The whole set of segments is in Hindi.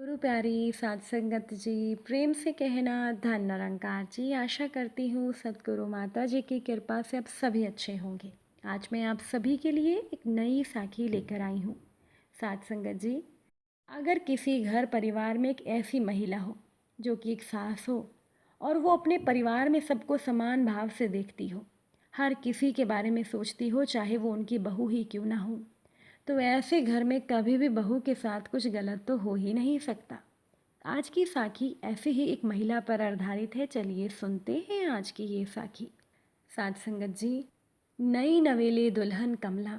गुरु प्यारी साध संगत जी, प्रेम से कहना धन निरंकार जी। आशा करती हूँ सतगुरु माता जी की कृपा से आप सभी अच्छे होंगे। आज मैं आप सभी के लिए एक नई साखी लेकर आई हूँ। साध संगत जी, अगर किसी घर परिवार में एक ऐसी महिला हो जो कि एक सास हो और वो अपने परिवार में सबको समान भाव से देखती हो, हर किसी के बारे में सोचती हो, चाहे वो उनकी बहू ही क्यों ना हो, तो ऐसे घर में कभी भी बहू के साथ कुछ गलत तो हो ही नहीं सकता। आज की साखी ऐसे ही एक महिला पर आधारित है। चलिए सुनते हैं आज की ये साखी। साध संगत जी, नई नवेली दुल्हन कमला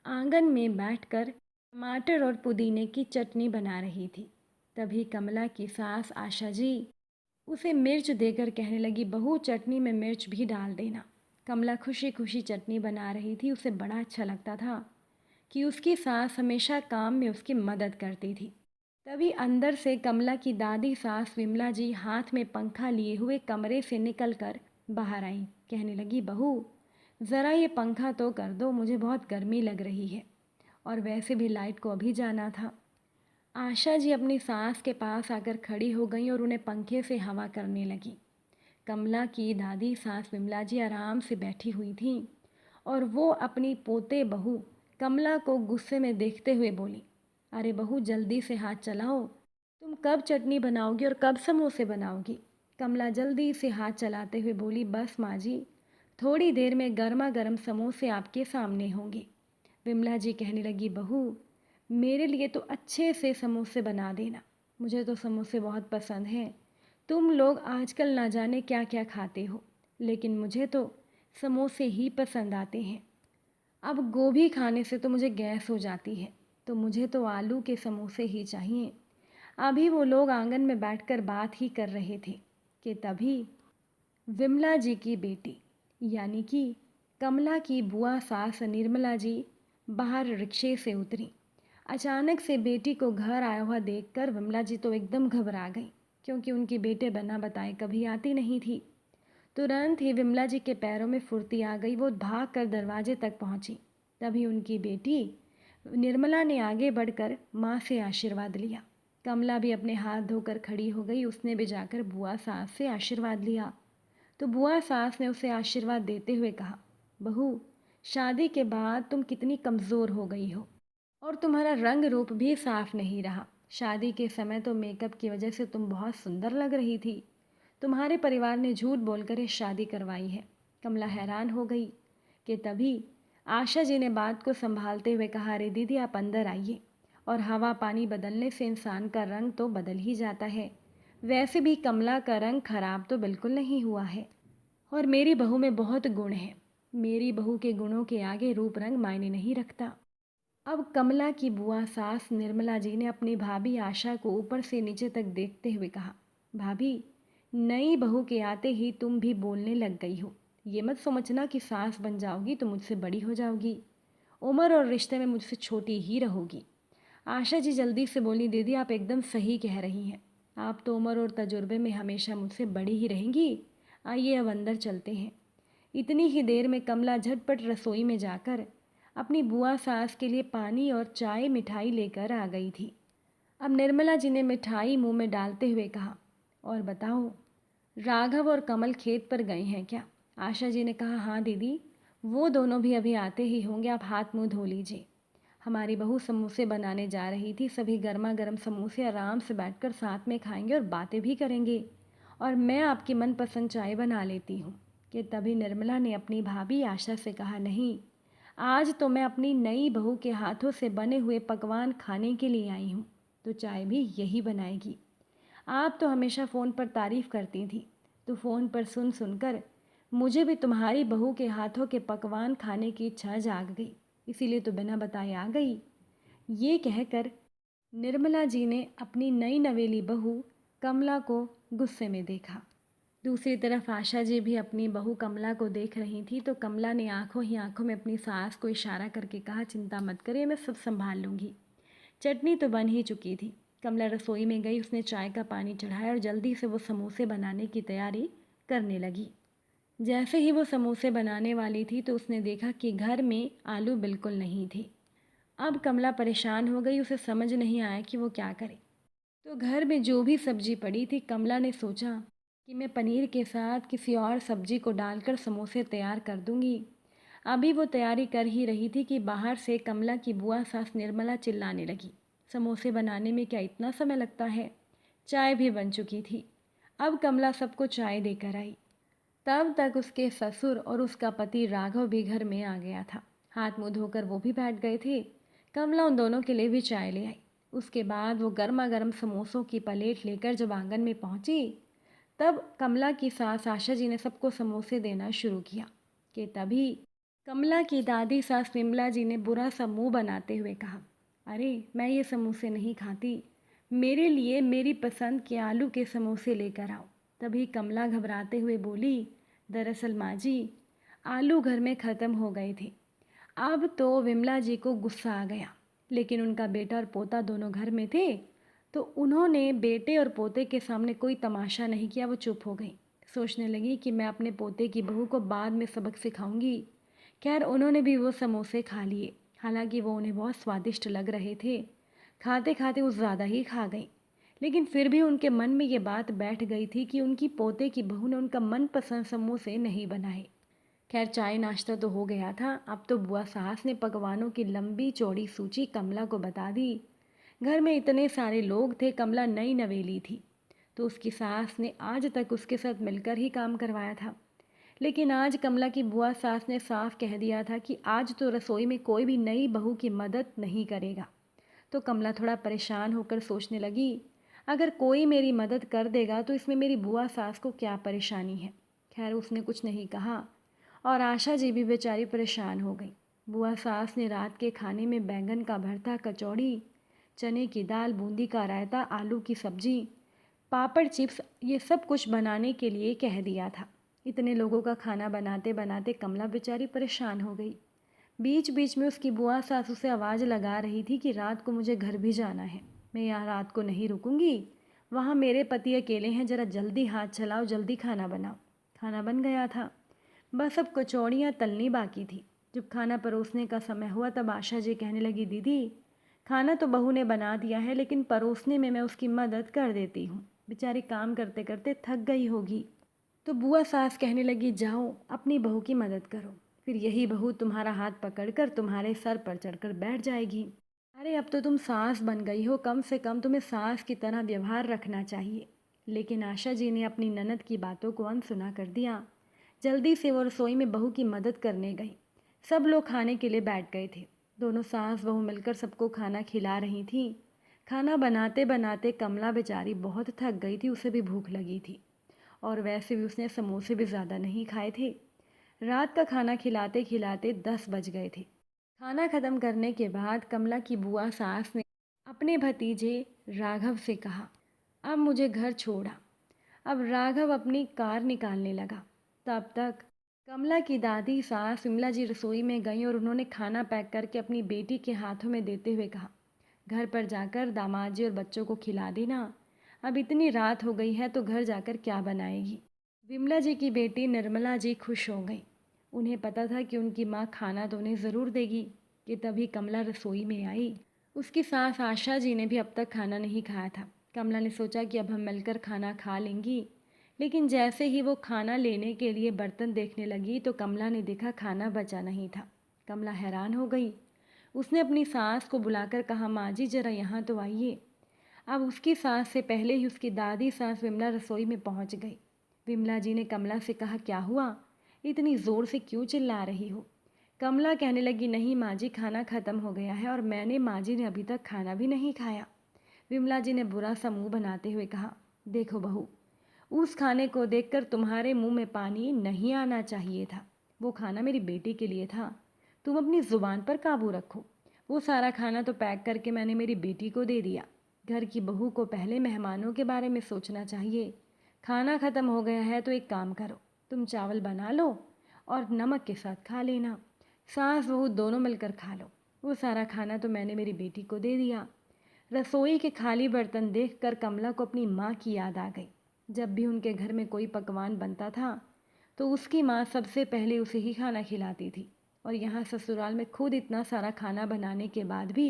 आंगन में बैठकर टमाटर और पुदीने की चटनी बना रही थी। तभी कमला की सास आशा जी उसे मिर्च देकर कहने लगी, बहू चटनी में मिर्च भी डाल देना। कमला खुशी खुशी चटनी बना रही थी। उसे बड़ा अच्छा लगता था कि उसकी सास हमेशा काम में उसकी मदद करती थी। तभी अंदर से कमला की दादी सास विमला जी हाथ में पंखा लिए हुए कमरे से निकलकर बाहर आई। कहने लगी, बहू ज़रा ये पंखा तो कर दो, मुझे बहुत गर्मी लग रही है और वैसे भी लाइट को अभी जाना था। आशा जी अपनी सास के पास आकर खड़ी हो गई और उन्हें पंखे से हवा करने लगी। कमला की दादी सास विमला जी आराम से बैठी हुई थीं और वो अपनी पोते बहू कमला को गुस्से में देखते हुए बोली, अरे बहू जल्दी से हाथ चलाओ, तुम कब चटनी बनाओगी और कब समोसे बनाओगी। कमला जल्दी से हाथ चलाते हुए बोली, बस माँ जी, थोड़ी देर में गर्मा गर्म समोसे आपके सामने होंगे। विमला जी कहने लगी, बहू मेरे लिए तो अच्छे से समोसे बना देना, मुझे तो समोसे बहुत पसंद हैं। तुम लोग आजकल ना जाने क्या क्या खाते हो, लेकिन मुझे तो समोसे ही पसंद आते हैं। अब गोभी खाने से तो मुझे गैस हो जाती है, तो मुझे तो आलू के समोसे ही चाहिए। अभी वो लोग आंगन में बैठकर बात ही कर रहे थे कि तभी विमला जी की बेटी यानी कि कमला की बुआ सास निर्मला जी बाहर रिक्शे से उतरी। अचानक से बेटी को घर आया हुआ देखकर विमला जी तो एकदम घबरा गई, क्योंकि उनकी बेटे बिना बताए कभी आती नहीं थी। तुरंत ही विमला जी के पैरों में फुर्ती आ गई। वो भाग कर दरवाजे तक पहुंची। तभी उनकी बेटी निर्मला ने आगे बढ़कर माँ से आशीर्वाद लिया। कमला भी अपने हाथ धोकर खड़ी हो गई। उसने भी जाकर बुआ सास से आशीर्वाद लिया। तो बुआ सास ने उसे आशीर्वाद देते हुए कहा, बहू शादी के बाद तुम कितनी कमज़ोर हो गई हो और तुम्हारा रंग रूप भी साफ नहीं रहा। शादी के समय तो मेकअप की वजह से तुम बहुत सुंदर लग रही थी। तुम्हारे परिवार ने झूठ बोलकर ये शादी करवाई है। कमला हैरान हो गई कि तभी आशा जी ने बात को संभालते हुए कहा, अरे दीदी आप अंदर आइए, और हवा पानी बदलने से इंसान का रंग तो बदल ही जाता है। वैसे भी कमला का रंग खराब तो बिल्कुल नहीं हुआ है और मेरी बहू में बहुत गुण हैं। मेरी बहू के गुणों के आगे रूप रंग मायने नहीं रखता। अब कमला की बुआ सास निर्मला जी ने अपनी भाभी आशा को ऊपर से नीचे तक देखते हुए कहा, भाभी नई बहू के आते ही तुम भी बोलने लग गई हो। ये मत समझना कि सास बन जाओगी तो मुझसे बड़ी हो जाओगी, उम्र और रिश्ते में मुझसे छोटी ही रहोगी। आशा जी जल्दी से बोली, दीदी आप एकदम सही कह रही हैं, आप तो उम्र और तजुर्बे में हमेशा मुझसे बड़ी ही रहेंगी। आइए अब अंदर चलते हैं। इतनी ही देर में कमला झटपट रसोई में जाकर अपनी बुआ सास के लिए पानी और चाय मिठाई लेकर आ गई थी। अब निर्मला जी ने मिठाई मुंह में डालते हुए कहा, और बताओ राघव और कमल खेत पर गए हैं क्या। आशा जी ने कहा, हाँ दीदी, वो दोनों भी अभी आते ही होंगे, आप हाथ मुंह धो लीजिए। हमारी बहू समोसे बनाने जा रही थी। सभी गर्मा गर्म समोसे आराम से बैठकर साथ में खाएंगे और बातें भी करेंगे, और मैं आपकी मनपसंद चाय बना लेती हूँ। कि तभी निर्मला ने अपनी भाभी आशा से कहा, नहीं, आज तो मैं अपनी नई बहू के हाथों से बने हुए पकवान खाने के लिए आई हूँ, तो चाय भी यही बनाएगी। आप तो हमेशा फ़ोन पर तारीफ़ करती थी, तो फ़ोन पर सुन सुनकर मुझे भी तुम्हारी बहू के हाथों के पकवान खाने की इच्छा जाग गई, इसीलिए तो बिना बताए आ गई। ये कहकर निर्मला जी ने अपनी नई नवेली बहू कमला को गुस्से में देखा। दूसरी तरफ आशा जी भी अपनी बहू कमला को देख रही थी। तो कमला ने आंखों ही आंखों में अपनी सास को इशारा करके कहा, चिंता मत करिए, मैं सब संभाल लूँगी। चटनी तो बन ही चुकी थी। कमला रसोई में गई, उसने चाय का पानी चढ़ाया और जल्दी से वो समोसे बनाने की तैयारी करने लगी। जैसे ही वो समोसे बनाने वाली थी तो उसने देखा कि घर में आलू बिल्कुल नहीं थे। अब कमला परेशान हो गई, उसे समझ नहीं आया कि वो क्या करे। तो घर में जो भी सब्जी पड़ी थी, कमला ने सोचा कि मैं पनीर के साथ किसी और सब्जी को डालकर समोसे तैयार कर दूंगी। अभी वो तैयारी कर ही रही थी कि बाहर से कमला की बुआ सास निर्मला चिल्लाने लगी, समोसे बनाने में क्या इतना समय लगता है। चाय भी बन चुकी थी। अब कमला सबको चाय देकर आई। तब तक उसके ससुर और उसका पति राघव भी घर में आ गया था। हाथ मुंह धोकर वो भी बैठ गए थे। कमला उन दोनों के लिए भी चाय ले आई। उसके बाद वो गर्मा गर्म समोसों की प्लेट लेकर जब आंगन में पहुंची, तब कमला की सास आशा जी ने सबको समोसे देना शुरू किया कि तभी कमला की दादी सास विमला जी ने बुरा सा मुंह बनाते हुए कहा, अरे मैं ये समोसे नहीं खाती, मेरे लिए मेरी पसंद के आलू के समोसे लेकर आओ। तभी कमला घबराते हुए बोली, दरअसल माँ जी, आलू घर में ख़त्म हो गए थे। अब तो विमला जी को गुस्सा आ गया, लेकिन उनका बेटा और पोता दोनों घर में थे, तो उन्होंने बेटे और पोते के सामने कोई तमाशा नहीं किया। वो चुप हो गई। सोचने लगी कि मैं अपने पोते की बहू को बाद में सबक सिखाऊंगी। खैर उन्होंने भी वो समोसे खा लिए। हालांकि वो उन्हें बहुत स्वादिष्ट लग रहे थे। खाते खाते वो ज़्यादा ही खा गई, लेकिन फिर भी उनके मन में ये बात बैठ गई थी कि उनकी पोते की बहू ने उनका मनपसंद समोसे नहीं बनाए। खैर चाय नाश्ता तो हो गया था। अब तो बुआ सास ने पकवानों की लंबी चौड़ी सूची कमला को बता दी। घर में इतने सारे लोग थे, कमला नई नवेली थी, तो उसकी सास ने आज तक उसके साथ मिलकर ही काम करवाया था। लेकिन आज कमला की बुआ सास ने साफ कह दिया था कि आज तो रसोई में कोई भी नई बहू की मदद नहीं करेगा। तो कमला थोड़ा परेशान होकर सोचने लगी, अगर कोई मेरी मदद कर देगा तो इसमें मेरी बुआ सास को क्या परेशानी है। खैर उसने कुछ नहीं कहा और आशा जी भी बेचारी परेशान हो गई। बुआ सास ने रात के खाने में बैंगन का भरता, कचौड़ी, चने की दाल, बूंदी का रायता, आलू की सब्जी, पापड़, चिप्स, ये सब कुछ बनाने के लिए कह दिया था। इतने लोगों का खाना बनाते बनाते कमला बेचारी परेशान हो गई। बीच बीच में उसकी बुआ सासू से आवाज़ लगा रही थी कि रात को मुझे घर भी जाना है, मैं यहाँ रात को नहीं रुकूंगी, वहाँ मेरे पति अकेले हैं, ज़रा जल्दी हाथ चलाओ, जल्दी खाना बनाओ। खाना बन गया था, बस अब कचौड़ियाँ तलनी बाकी थी। जब खाना परोसने का समय हुआ तब आशा जी कहने लगी, दीदी खाना तो बहू ने बना दिया है, लेकिन परोसने में मैं उसकी मदद कर देती हूँ, बेचारी काम करते करते थक गई होगी। तो बुआ सास कहने लगी, जाओ अपनी बहू की मदद करो, फिर यही बहू तुम्हारा हाथ पकड़कर तुम्हारे सर पर चढ़कर बैठ जाएगी। अरे अब तो तुम सास बन गई हो, कम से कम तुम्हें सास की तरह व्यवहार रखना चाहिए। लेकिन आशा जी ने अपनी ननद की बातों को अनसुना कर दिया। जल्दी से वो रसोई में बहू की मदद करने गई। सब लोग खाने के लिए बैठ गए थे। दोनों सास बहू मिलकर सबको खाना खिला रही थीं। खाना बनाते बनाते कमला बेचारी बहुत थक गई थी, उसे भी भूख लगी थी और वैसे भी उसने समोसे भी ज़्यादा नहीं खाए थे। रात का खाना खिलाते खिलाते 10 बज गए थे। खाना ख़त्म करने के बाद कमला की बुआ सास ने अपने भतीजे राघव से कहा, अब मुझे घर छोड़ा। अब राघव अपनी कार निकालने लगा। तब तक कमला की दादी सास विमला जी रसोई में गईं और उन्होंने खाना पैक करके अपनी बेटी के हाथों में देते हुए कहा, घर पर जाकर दामाद जी और बच्चों को खिला देना। अब इतनी रात हो गई है तो घर जाकर क्या बनाएगी। विमला जी की बेटी निर्मला जी खुश हो गई। उन्हें पता था कि उनकी माँ खाना तो उन्हें ज़रूर देगी। कि तभी कमला रसोई में आई। उसकी सास आशा जी ने भी अब तक खाना नहीं खाया था। कमला ने सोचा कि अब हम मिलकर खाना खा लेंगी, लेकिन जैसे ही वो खाना लेने के लिए बर्तन देखने लगी तो कमला ने देखा खाना बचा नहीं था। कमला हैरान हो गई। उसने अपनी सास को बुलाकर कहा, माँ जी ज़रा यहाँ तो आइए। अब उसकी सास से पहले ही उसकी दादी सास विमला रसोई में पहुँच गई। विमला जी ने कमला से कहा, क्या हुआ, इतनी ज़ोर से क्यों चिल्ला रही हो। कमला कहने लगी, नहीं माँ जी, खाना ख़त्म हो गया है और मैंने माँ जी ने अभी तक खाना भी नहीं खाया। विमला जी ने बुरा सा मुँह बनाते हुए कहा, देखो बहू, उस खाने को देखकर तुम्हारे मुंह में पानी नहीं आना चाहिए था। वो खाना मेरी बेटी के लिए था। तुम अपनी ज़ुबान पर काबू रखो। वो सारा खाना तो पैक करके मैंने मेरी बेटी को दे दिया। घर की बहू को पहले मेहमानों के बारे में सोचना चाहिए। खाना ख़त्म हो गया है तो एक काम करो, तुम चावल बना लो और नमक के साथ खा लेना। सास बहू दोनों मिलकर खा लो। वो सारा खाना तो मैंने मेरी बेटी को दे दिया। रसोई के खाली बर्तन देखकर कमला को अपनी माँ की याद आ गई। जब भी उनके घर में कोई पकवान बनता था तो उसकी माँ सबसे पहले उसे ही खाना खिलाती थी, और यहाँ ससुराल में खुद इतना सारा खाना बनाने के बाद भी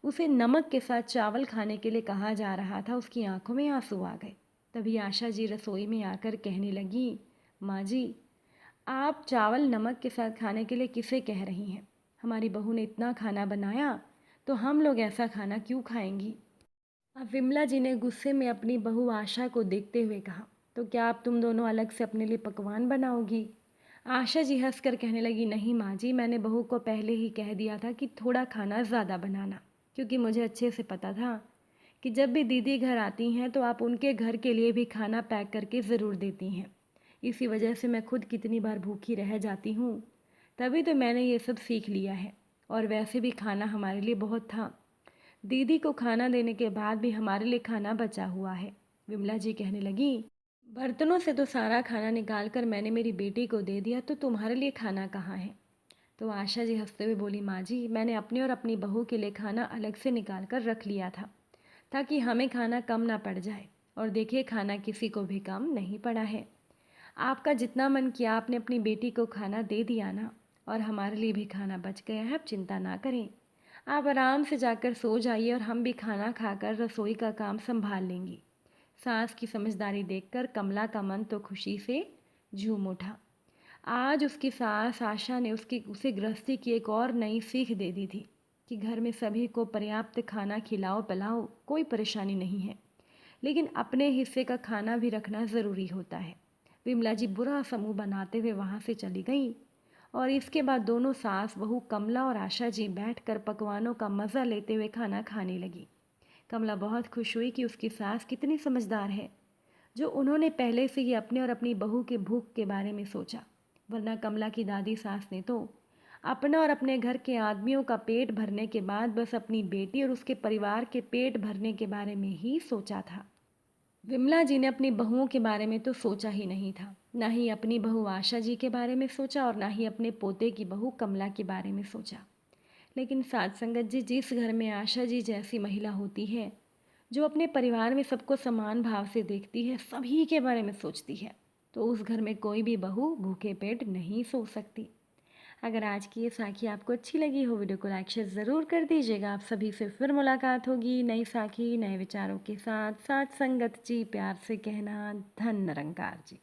उसे नमक के साथ चावल खाने के लिए कहा जा रहा था, उसकी आंखों में आंसू आ गए। तभी आशा जी रसोई में आकर कहने लगी, माँ जी, आप चावल नमक के साथ खाने के लिए किसे कह रही हैं? हमारी बहू ने इतना खाना बनाया, तो हम लोग ऐसा खाना क्यों खाएंगी? अब विमला जी ने गुस्से में अपनी बहू आशा को देखते हुए कहा, तो क्या आप तुम दोनों अलग से अपने लिए पकवान बनाओगी? आशा जी हंसकर कहने लगी, नहीं माँ जी, मैंने बहू को पहले ही कह दिया था कि थोड़ा खाना ज़्यादा बनाना, क्योंकि मुझे अच्छे से पता था कि जब भी दीदी घर आती हैं तो आप उनके घर के लिए भी खाना पैक करके ज़रूर देती हैं। इसी वजह से मैं खुद कितनी बार भूखी रह जाती हूँ, तभी तो मैंने ये सब सीख लिया है। और वैसे भी खाना हमारे लिए बहुत था, दीदी को खाना देने के बाद भी हमारे लिए खाना बचा हुआ है। विमला जी कहने लगी, बर्तनों से तो सारा खाना निकाल कर मैंने मेरी बेटी को दे दिया, तो तुम्हारे लिए खाना कहाँ है? तो आशा जी हंसते हुए बोली, माँ जी, मैंने अपने और अपनी बहू के लिए खाना अलग से निकाल कर रख लिया था, ताकि हमें खाना कम ना पड़ जाए। और देखिए, खाना किसी को भी कम नहीं पड़ा है। आपका जितना मन किया आपने अपनी बेटी को खाना दे दिया ना, और हमारे लिए भी खाना बच गया है। आप चिंता ना करें, आप आराम से जाकर सो जाइए और हम भी खाना खाकर रसोई का काम संभाल लेंगी। सास की समझदारी देखकर कमला का मन तो खुशी से झूम उठा। आज उसकी सास आशा ने उसे गृहस्थी की एक और नई सीख दे दी थी कि घर में सभी को पर्याप्त खाना खिलाओ पिलाओ, कोई परेशानी नहीं है, लेकिन अपने हिस्से का खाना भी रखना ज़रूरी होता है। विमला जी बुरा समूह बनाते हुए वहाँ से चली गई, और इसके बाद दोनों सास बहू कमला और आशा जी बैठकर पकवानों का मज़ा लेते हुए खाना खाने लगी। कमला बहुत खुश हुई कि उसकी सास कितनी समझदार है, जो उन्होंने पहले से ही अपने और अपनी बहू के भूख के बारे में सोचा। वरना कमला की दादी सास ने तो अपना और अपने घर के आदमियों का पेट भरने के बाद बस अपनी बेटी और उसके परिवार के पेट भरने के बारे में ही सोचा था। विमला जी ने अपनी बहुओं के बारे में तो सोचा ही नहीं था, ना ही अपनी बहू आशा जी के बारे में सोचा और ना ही अपने पोते की बहू कमला के बारे में सोचा। लेकिन साथ संगत जी, जिस घर में आशा जी जैसी महिला होती है, जो अपने परिवार में सबको समान भाव से देखती है, सभी के बारे में सोचती है, तो उस घर में कोई भी बहू भूखे पेट नहीं सो सकती। अगर आज की ये साखी आपको अच्छी लगी हो, वीडियो को लाइक शेयर ज़रूर कर दीजिएगा। आप सभी से फिर मुलाकात होगी नई साखी नए विचारों के साथ। साथ संगत जी, प्यार से कहना, धन निरंकार जी।